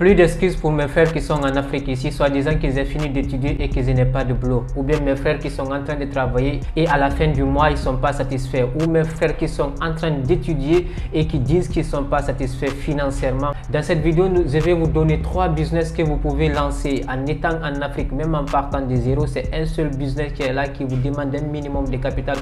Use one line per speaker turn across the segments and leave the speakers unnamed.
Plus d'excuses pour mes frères qui sont en Afrique ici, soi-disant qu'ils aient fini d'étudier et qu'ils n'aient pas de boulot. Ou bien mes frères qui sont en train de travailler et à la fin du mois, ils ne sont pas satisfaits. Ou mes frères qui sont en train d'étudier et qui disent qu'ils ne sont pas satisfaits financièrement. Dans cette vidéo, je vais vous donner 3 business que vous pouvez lancer en étant en Afrique, même en partant de zéro. C'est un seul business qui est là, qui vous demande un minimum de capital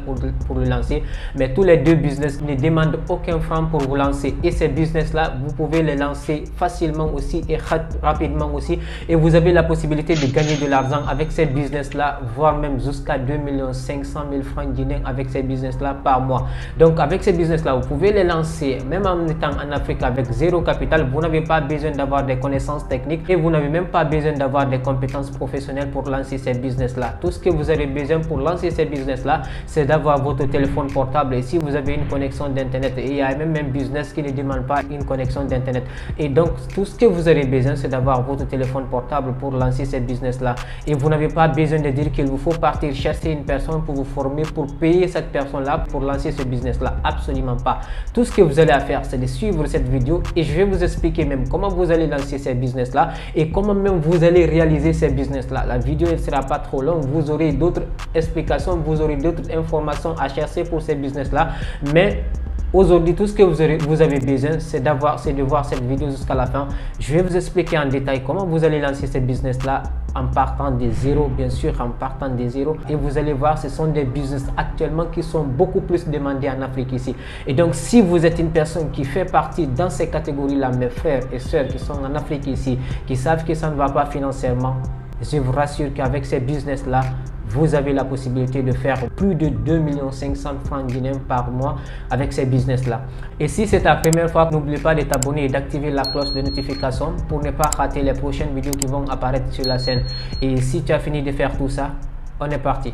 pour le lancer. Mais tous les 2 business ne demandent aucun franc pour vous lancer. Et ces business-là, vous pouvez les lancer facilement aussi et rapidement aussi, et vous avez la possibilité de gagner de l'argent avec ces business là, voire même jusqu'à 2 500 000 francs guinéens avec ces business là par mois. Donc avec ces business là, vous pouvez les lancer même en étant en Afrique avec zéro capital. Vous n'avez pas besoin d'avoir des connaissances techniques et vous n'avez même pas besoin d'avoir des compétences professionnelles pour lancer ces business là. Tout ce que vous avez besoin pour lancer ces business là, c'est d'avoir votre téléphone portable, et si vous avez une connexion d'internet, et il y a même un business qui ne demande pas une connexion d'internet. Et donc tout ce que vous avez besoin, c'est d'avoir votre téléphone portable pour lancer ce business là. Et vous n'avez pas besoin de dire qu'il vous faut partir chercher une personne pour vous former, pour payer cette personne là pour lancer ce business là. Absolument pas. Tout ce que vous allez faire, c'est de suivre cette vidéo et je vais vous expliquer même comment vous allez lancer ces business là et comment même vous allez réaliser ces business là. La vidéo ne sera pas trop longue, vous aurez d'autres explications, vous aurez d'autres informations à chercher pour ces business là. Mais aujourd'hui, tout ce que vous avez besoin, c'est de voir cette vidéo jusqu'à la fin. Je vais vous expliquer en détail comment vous allez lancer ce business là en partant de zéro, bien sûr, en partant de zéro. Et vous allez voir, ce sont des business actuellement qui sont beaucoup plus demandés en Afrique ici. Et donc, si vous êtes une personne qui fait partie dans ces catégories-là, mes frères et sœurs qui sont en Afrique ici, qui savent que ça ne va pas financièrement, je vous rassure qu'avec ces business-là, vous avez la possibilité de faire plus de 2 500 000 francs guinéens par mois avec ces business-là. Et si c'est ta première fois, n'oublie pas de t'abonner et d'activer la cloche de notification pour ne pas rater les prochaines vidéos qui vont apparaître sur la chaîne. Et si tu as fini de faire tout ça, on est parti.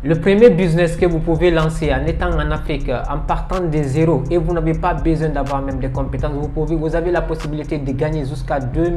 Le premier business que vous pouvez lancer en étant en Afrique, en partant de zéro, et vous n'avez pas besoin d'avoir même des compétences, vous avez la possibilité de gagner jusqu'à 2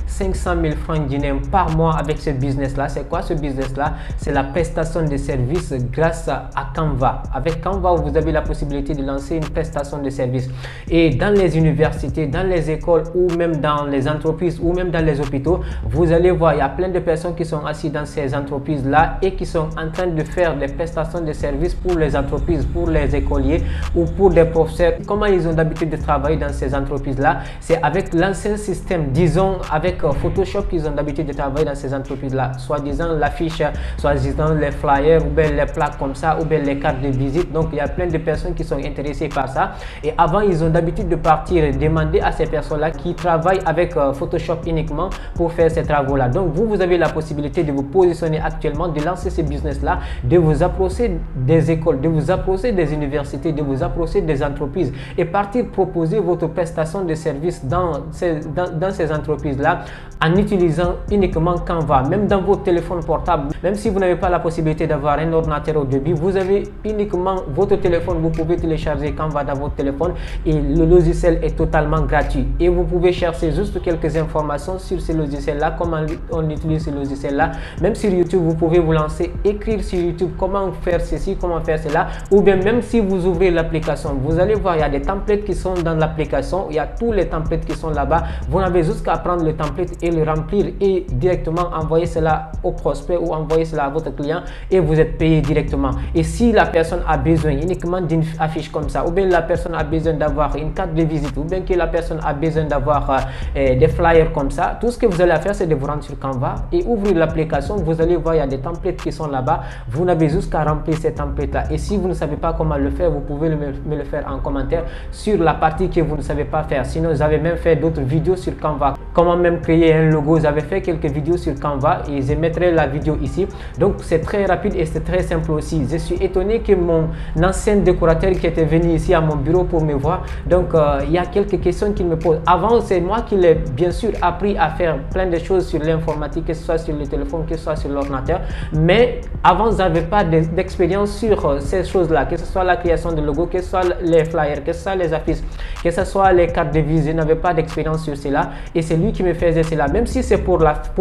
500 000 francs guinéens par mois avec ce business là. C'est quoi ce business là? C'est la prestation de services grâce à Canva. Avec Canva, vous avez la possibilité de lancer une prestation de services. Et dans les universités, dans les écoles, ou même dans les entreprises, ou même dans les hôpitaux, vous allez voir, il y a plein de personnes qui sont assises dans ces entreprises là et qui sont en train de faire des prestations de services pour les entreprises, pour les écoliers ou pour des professeurs. Comment ils ont l'habitude de travailler dans ces entreprises là? C'est avec l'ancien système, disons avec Photoshop, qu'ils ont l'habitude de travailler dans ces entreprises là, soi-disant l'affiche, soi-disant les flyers, ou bien les plaques comme ça, ou bien les cartes de visite. Donc il y a plein de personnes qui sont intéressées par ça, et avant ils ont l'habitude de partir et demander à ces personnes là qui travaillent avec Photoshop uniquement pour faire ces travaux là. Donc vous avez la possibilité de vous positionner actuellement, de lancer ce business là, de vous approcher des écoles, de vous approcher des universités, de vous approcher des entreprises et partir proposer votre prestation de service dans ces entreprises-là en utilisant uniquement Canva. Même dans votre téléphone portable, même si vous n'avez pas la possibilité d'avoir un ordinateur au début, vous avez uniquement votre téléphone, vous pouvez télécharger Canva dans votre téléphone et le logiciel est totalement gratuit. Et vous pouvez chercher juste quelques informations sur ce logiciel-là, comment on utilise ce logiciel-là. Même sur YouTube, vous pouvez vous lancer, écrire sur YouTube comment faire ceci, comment faire cela, ou bien même si vous ouvrez l'application, vous allez voir, il y a des templates qui sont dans l'application, il y a tous les templates qui sont là-bas. Vous n'avez juste qu'à prendre le template et le remplir et directement envoyer cela au prospect ou envoyer cela à votre client et vous êtes payé directement. Et si la personne a besoin uniquement d'une affiche comme ça, ou bien la personne a besoin d'avoir une carte de visite, ou bien que la personne a besoin d'avoir des flyers comme ça, tout ce que vous allez faire, c'est de vous rendre sur Canva et ouvrir l'application. Vous allez voir, il y a des templates qui sont là-bas. Vous n'avez juste qu'à remplir ces templates là, et si vous ne savez pas comment le faire, vous pouvez me le faire en commentaire sur la partie que vous ne savez pas faire. Sinon, j'avais même fait d'autres vidéos sur Canva, comment même créer un logo. J'avais fait quelques vidéos sur Canva et je mettrai la vidéo ici. Donc c'est très rapide et c'est très simple aussi. Je suis étonné que mon ancien décorateur qui était venu ici à mon bureau pour me voir, donc il y a quelques questions qu'il me pose. Avant, c'est moi qui l'ai bien sûr appris à faire plein de choses sur l'informatique, que ce soit sur le téléphone, que ce soit sur l'ordinateur, mais avant n'avez pas d'expérience sur ces choses-là, que ce soit la création de logo, que ce soit les flyers, que ce soit les affiches, que ce soit les cartes de visite, je n'avais pas d'expérience sur cela et c'est lui qui me faisait cela. Même si c'est pour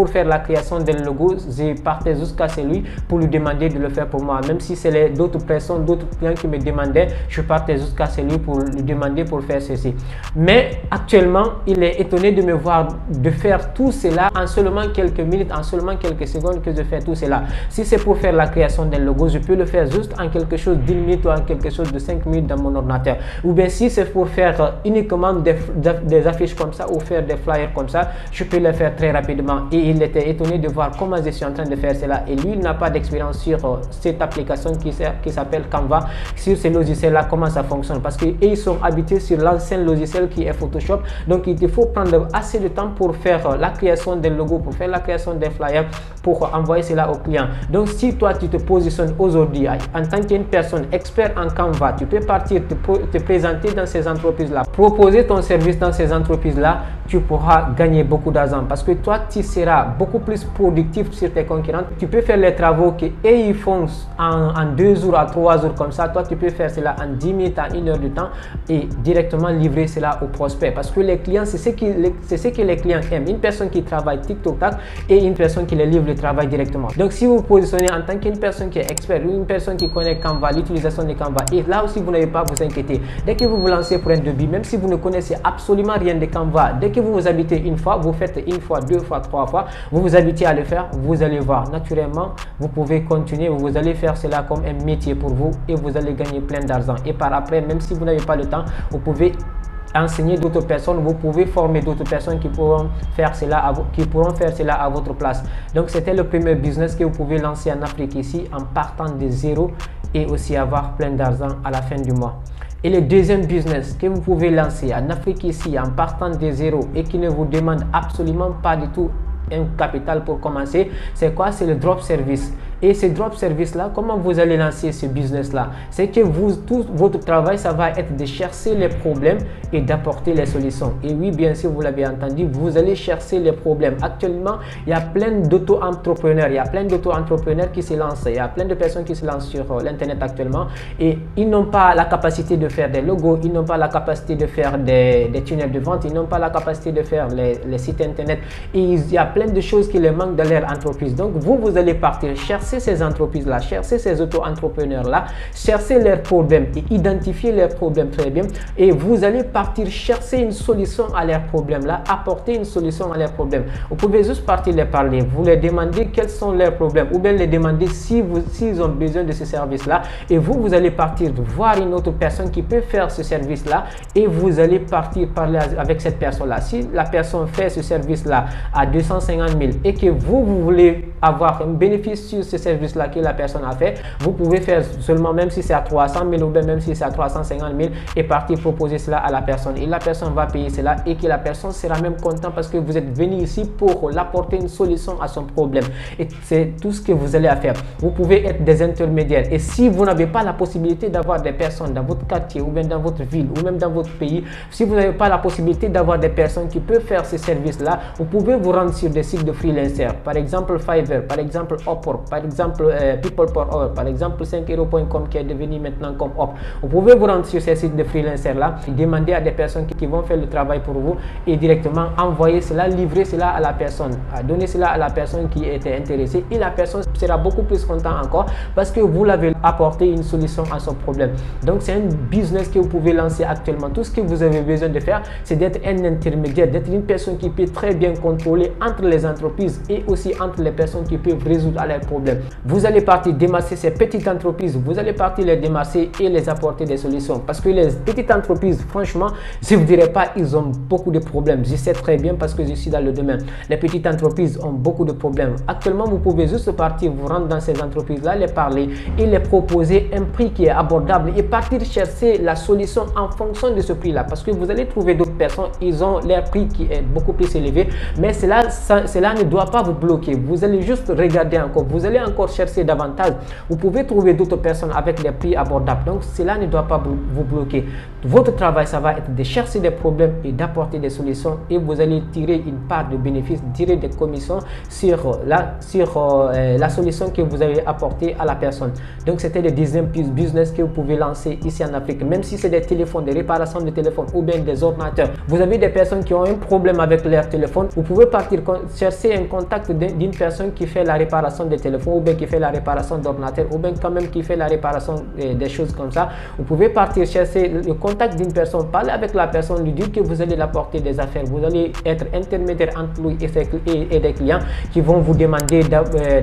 faire la création d'un logo, je partais jusqu'à celui pour lui demander de le faire pour moi. Même si c'est d'autres personnes, d'autres clients qui me demandaient, je partais jusqu'à celui pour lui demander pour faire ceci. Mais actuellement, il est étonné de me voir de faire tout cela en seulement quelques minutes, en seulement quelques secondes que je fais tout cela. Si c'est pour faire la création d'un logo, je peux le faire juste en quelque chose d'1 minute ou en quelque chose de 5 minutes dans mon ordinateur. Ou bien si c'est pour faire uniquement des affiches comme ça ou faire des flyers comme ça, je peux le faire très rapidement. Et il était étonné de voir comment je suis en train de faire cela. Et lui, il n'a pas d'expérience sur cette application qui s'appelle Canva, sur ces logiciels-là, comment ça fonctionne. Parce qu'ils sont habitués sur l'ancien logiciel qui est Photoshop. Donc, il te faut prendre assez de temps pour faire la création des logos, pour faire la création des flyers, pour envoyer cela au client. Donc, si toi, tu te positionnes aujourd'hui en tant qu'une personne expert en Canva, tu peux partir te présenter dans ces entreprises-là, proposer ton service dans ces entreprises-là, tu pourras gagner beaucoup d'argent parce que toi, tu seras beaucoup plus productif sur tes concurrents. Tu peux faire les travaux qu'eux ils font en 2 jours à 3 jours comme ça. Toi, tu peux faire cela en 10 minutes à 1 heure de temps et directement livrer cela au prospect parce que les clients, c'est ce que les clients aiment. Une personne qui travaille tic-tac et une personne qui les livre le travail directement. Donc, si vous vous positionnez en tant qu'une personne qui est expert ou une personne qui connaît Canva, l'utilisation de Canva, et là aussi, vous n'avez pas à vous inquiéter. Dès que vous vous lancez pour un devis, même si vous ne connaissez absolument rien de Canva, dès que vous vous habitez une fois, vous faites une fois, 2 fois, 3 fois, vous vous habitez à le faire, vous allez voir. Naturellement, vous pouvez continuer, vous allez faire cela comme un métier pour vous et vous allez gagner plein d'argent. Et par après, même si vous n'avez pas le temps, vous pouvez enseigner d'autres personnes, vous pouvez former d'autres personnes qui pourront faire cela à votre place. Donc, c'était le premier business que vous pouvez lancer en Afrique ici en partant de zéro et aussi avoir plein d'argent à la fin du mois. Et le deuxième business que vous pouvez lancer en Afrique ici en partant de zéro et qui ne vous demande absolument pas du tout un capital pour commencer, c'est quoi? C'est le drop service. Et ce drop service là, comment vous allez lancer ce business là? C'est que tout votre travail, ça va être de chercher les problèmes et d'apporter les solutions. Et oui, bien sûr, vous l'avez entendu, vous allez chercher les problèmes. Actuellement, il y a plein d'auto-entrepreneurs, qui se lancent, il y a plein de personnes qui se lancent sur l'internet actuellement et ils n'ont pas la capacité de faire des logos, ils n'ont pas la capacité de faire des tunnels de vente, ils n'ont pas la capacité de faire les sites internet et il y a plein de choses qui les manquent dans leur entreprise. Donc, vous allez partir chercher ces entreprises-là, chercher ces auto-entrepreneurs-là, chercher leurs problèmes et identifier leurs problèmes très bien. Et vous allez partir chercher une solution à leurs problèmes-là, apporter une solution à leurs problèmes. Vous pouvez juste partir les parler, vous leur demandez quels sont leurs problèmes ou bien les demander s'ils ont besoin de ce service-là. Et vous allez partir voir une autre personne qui peut faire ce service-là et vous allez partir parler avec cette personne-là. Si la personne fait ce service-là à 250 000 et que vous voulez avoir un bénéfice sur ce service-là que la personne a fait, vous pouvez faire seulement, même si c'est à 300 000 ou bien même si c'est à 350 000 et partir proposer cela à la personne. Et la personne va payer cela et que la personne sera même contente parce que vous êtes venu ici pour l'apporter une solution à son problème. Et c'est tout ce que vous allez faire. Vous pouvez être des intermédiaires. Et si vous n'avez pas la possibilité d'avoir des personnes dans votre quartier ou bien dans votre ville ou même dans votre pays, si vous n'avez pas la possibilité d'avoir des personnes qui peuvent faire ce service-là, vous pouvez vous rendre sur des sites de freelancers. Par exemple, Fiverr, par exemple, Upwork, par exemple, People for Hour, par exemple, 5euros.com qui est devenu maintenant comme Up. Vous pouvez vous rendre sur ces sites de freelancers-là, demander à des personnes qui vont faire le travail pour vous et directement envoyer cela, livrer cela à la personne, donner cela à la personne qui était intéressée et la personne sera beaucoup plus contente encore parce que vous l'avez apporté une solution à son problème. Donc, c'est un business que vous pouvez lancer actuellement. Tout ce que vous avez besoin de faire, c'est d'être un intermédiaire, d'être une personne qui peut très bien contrôler entre les entreprises et aussi entre les personnes qui peuvent résoudre leurs problèmes. Vous allez partir démarcher ces petites entreprises, vous allez partir les démarcher et les apporter des solutions parce que les petites entreprises, franchement, je ne vous dirais pas, ils ont beaucoup de problèmes. Je sais très bien parce que je suis dans le domaine. Les petites entreprises ont beaucoup de problèmes. Actuellement, vous pouvez juste partir, vous rendre dans ces entreprises-là, les parler et les proposer un prix qui est abordable et partir chercher la solution en fonction de ce prix-là parce que vous allez trouver d'autres personnes, ils ont leur prix qui est beaucoup plus élevé, mais cela ne doit pas vous bloquer. Vous allez juste regarder encore, vous allez encore chercher davantage, vous pouvez trouver d'autres personnes avec des prix abordables. Donc cela ne doit pas vous bloquer. Votre travail, ça va être de chercher des problèmes et d'apporter des solutions, et vous allez tirer une part de bénéfice, tirer des commissions sur la solution que vous avez apportée à la personne. Donc c'était le deuxième business que vous pouvez lancer ici en Afrique. Même si c'est des téléphones, des réparations de téléphones ou bien des ordinateurs, vous avez des personnes qui ont un problème avec leur téléphone, vous pouvez partir chercher un contact d'une personne qui fait la réparation des téléphones, ou bien qui fait la réparation d'ordinateurs, ou bien quand même qui fait la réparation des choses comme ça. Vous pouvez partir chercher le contact d'une personne, parler avec la personne, lui dire que vous allez l'apporter des affaires, vous allez être intermédiaire entre lui et des clients qui vont vous demander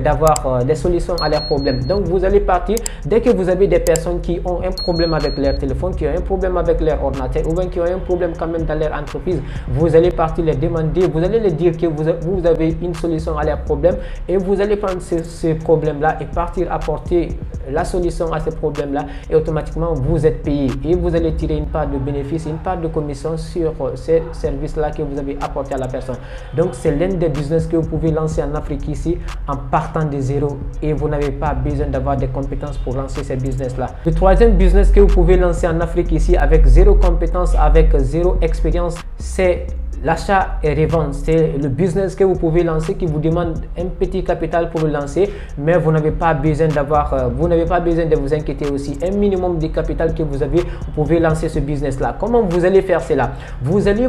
d'avoir des solutions à leurs problèmes. Donc vous allez partir, dès que vous avez des personnes qui ont un problème avec leur téléphone, qui ont un problème avec leur ordinateur, ou bien qui ont un problème quand même dans leur entreprise, vous allez partir les demander, vous allez leur dire que vous avez une solution à leurs problèmes, et vous allez prendre ce problème là et partir apporter la solution à ces problèmes là, et automatiquement vous êtes payé, et vous allez tirer une part de bénéfice, une part de commission sur ces services là que vous avez apporté à la personne. Donc c'est l'un des business que vous pouvez lancer en Afrique ici en partant de zéro, et vous n'avez pas besoin d'avoir des compétences pour lancer ces business là. Le troisième business que vous pouvez lancer en Afrique ici avec zéro compétence, avec zéro expérience, c'est l'achat et revente. C'est le business que vous pouvez lancer qui vous demande un petit capital pour le lancer, mais vous n'avez pas besoin de vous inquiéter aussi. Un minimum de capital que vous avez, vous pouvez lancer ce business là. Comment vous allez faire cela? Vous allez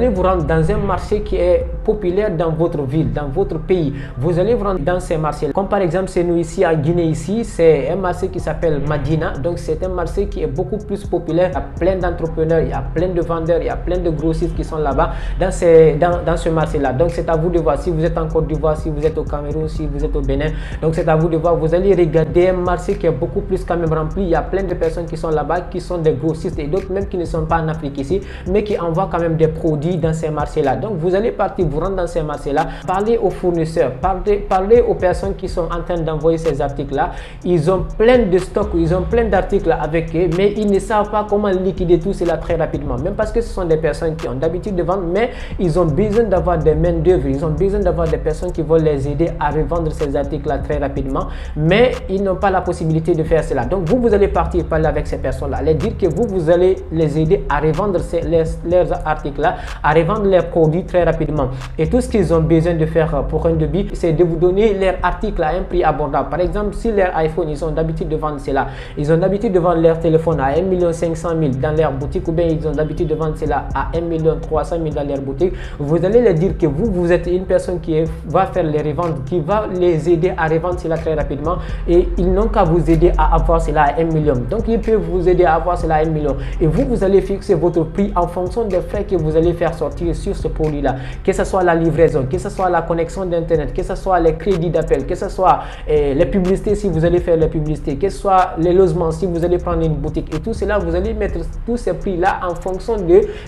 vous rendre dans un marché qui est populaire dans votre ville, dans votre pays. Vous allez vous rendre dans ces marchés. Comme par exemple, c'est nous ici à Guinée, ici, c'est un marché qui s'appelle Madina. Donc c'est un marché qui est beaucoup plus populaire. Il y a plein d'entrepreneurs, il y a plein de vendeurs, il y a plein de grossistes qui sont là-bas dans ce marché là. Donc c'est à vous de voir, si vous êtes en Côte d'Ivoire, si vous êtes au Cameroun, si vous êtes au Bénin. Donc c'est à vous de voir, vous allez regarder un marché qui est beaucoup plus quand même rempli. Il y a plein de personnes qui sont là-bas, qui sont des grossistes, et d'autres même qui ne sont pas en Afrique ici, mais qui envoient quand même des produits dans ces marchés là. Donc vous allez partir, vous rendre dans ces marchés là, parler aux fournisseurs, parler aux personnes qui sont en train d'envoyer ces articles là. Ils ont plein de stocks, ils ont plein d'articles avec eux, mais ils ne savent pas comment liquider tout cela très rapidement, même parce que ce sont des personnes qui ont d'habitude de vendre, mais ils ont besoin d'avoir des mains d'œuvre, ils ont besoin d'avoir des personnes qui vont les aider à revendre ces articles là très rapidement, mais ils n'ont pas la possibilité de faire cela. Donc vous allez partir parler avec ces personnes là, les dire que vous allez les aider à revendre leurs articles là, à revendre leurs produits très rapidement, et tout ce qu'ils ont besoin de faire pour un débit, c'est de vous donner leurs articles à un prix abordable. Par exemple, si leur iPhone, ils ont d'habitude de vendre cela, ils ont d'habitude de vendre leur téléphone à 1 500 000 dans leur boutique, ou bien ils ont d'habitude de vendre cela à 1 300 000 dans leur boutique. Vous allez leur dire que vous êtes une personne qui va faire les reventes, qui va les aider à revendre cela très rapidement, et ils n'ont qu'à vous aider à avoir cela à 1 million. Donc ils peuvent vous aider à avoir cela à 1 million, et vous allez fixer votre prix en fonction des frais que vous allez faire sortir sur ce produit là, que ce soit la livraison, que ce soit la connexion d'internet, que ce soit les crédits d'appel, que ce soit les publicités si vous allez faire les publicités, que ce soit les logements si vous allez prendre une boutique, et tout cela vous allez mettre tous ces prix là en fonction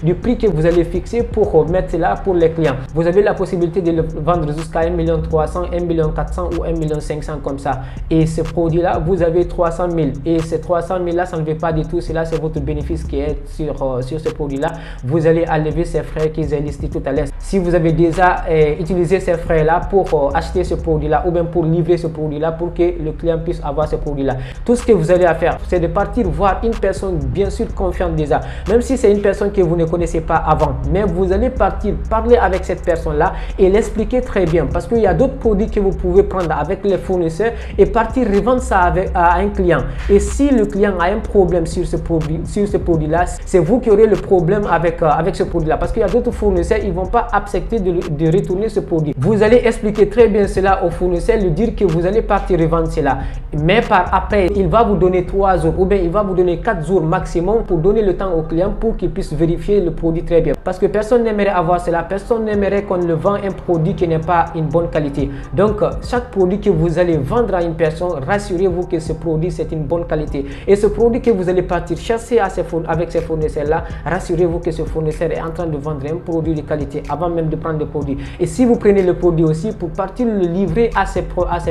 du prix que vous allez fixer pour mettre cela pour les clients. Vous avez la possibilité de le vendre jusqu'à 1 300 000, 1 400 000 ou 1 500 000 comme ça, et ce produit là vous avez 300 000, et ces 300 000 là ça ne veut pas du tout, cela c'est votre bénéfice qui est sur ce produit là. Vous allez enlever ces frais qu'ils ont listés tout à l'heure. Si vous avez déjà utilisé ces frais là pour acheter ce produit là, ou bien pour livrer ce produit là, pour que le client puisse avoir ce produit là, tout ce que vous allez à faire, c'est de partir voir une personne bien sûr confiante déjà, même si c'est une personne que vous ne connaissez pas avant, mais vous allez partir parler avec cette personne là et l'expliquer très bien, parce qu'il y a d'autres produits que vous pouvez prendre avec les fournisseurs et partir revendre ça à un client. Et si le client a un problème sur ce produit là, c'est vous qui aurez le problème avec ce produit là, parce qu'il y a d'autres fournisseurs, ils vont pas accepter de retourner ce produit. Vous allez expliquer très bien cela au fournisseur, lui dire que vous allez partir revendre cela, mais par après il va vous donner 3 jours, ou bien il va vous donner 4 jours maximum pour donner le temps au client pour qu'il puisse vérifier le produit très bien, parce que personne n'aimerait avoir cela, personne n'aimerait qu'on le vend un produit qui n'est pas une bonne qualité. Donc chaque produit que vous allez vendre à une personne, rassurez-vous que ce produit c'est une bonne qualité, et ce produit que vous allez partir chercher avec ces fournisseurs là, rassurez-vous que ce fournisseur est en train de vendre un produit de qualité avant même de prendre le produit. Et si vous prenez le produit aussi, pour partir le livrer à ces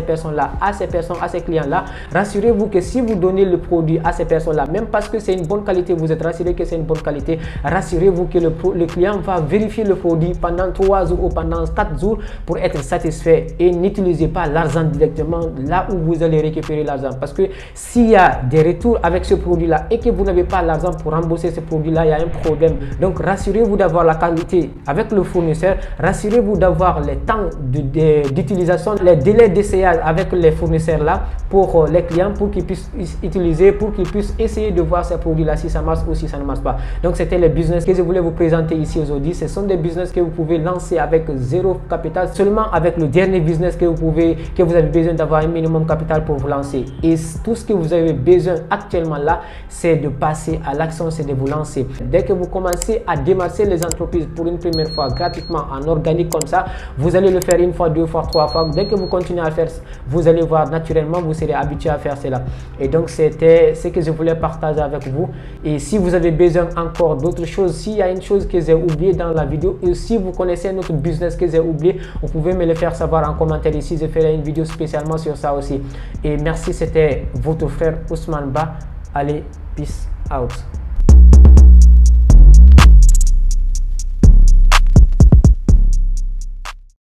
personnes-là, à ces clients-là, rassurez-vous que si vous donnez le produit à ces personnes-là, même parce que c'est une bonne qualité, vous êtes rassuré que c'est une bonne qualité, rassurez-vous que le client va vérifier le produit pendant 3 jours ou pendant 4 jours pour être satisfait. Et n'utilisez pas l'argent directement là où vous allez récupérer l'argent. Parce que s'il y a des retours avec ce produit-là et que vous n'avez pas l'argent pour rembourser ce produit-là, il y a un problème. Donc rassurez-vous d'avoir la qualité avec le fournisseur, rassurez-vous d'avoir les temps d'utilisation, les délais d'essayage avec les fournisseurs là pour les clients, pour qu'ils puissent utiliser, pour qu'ils puissent essayer de voir ces produits-là si ça marche ou si ça ne marche pas. Donc c'était les business que je voulais vous présenter ici aujourd'hui. Ce sont des business que vous pouvez lancer avec zéro capital, seulement avec le dernier business que vous avez besoin d'avoir un minimum capital pour vous lancer. Et tout ce que vous avez besoin actuellement là, c'est de passer à l'action, c'est de vous lancer. Dès que vous commencez à démarcher les entreprises pour une première fois gratuitement en organique comme ça, vous allez le faire une fois, 2 fois, 3 fois. Dès que vous continuez à le faire, vous allez voir naturellement, vous serez habitué à faire cela. Et donc c'était ce que je voulais partager avec vous. Et si vous avez besoin encore d'autres choses, s'il y a une chose que j'ai oublié dans la vidéo, et si vous connaissez notre business que j'ai oublié, vous pouvez me le faire savoir en commentaire ici. Je ferai une vidéo spécialement sur ça aussi. Et merci, c'était votre frère Ousmane Ba. Allez, peace out.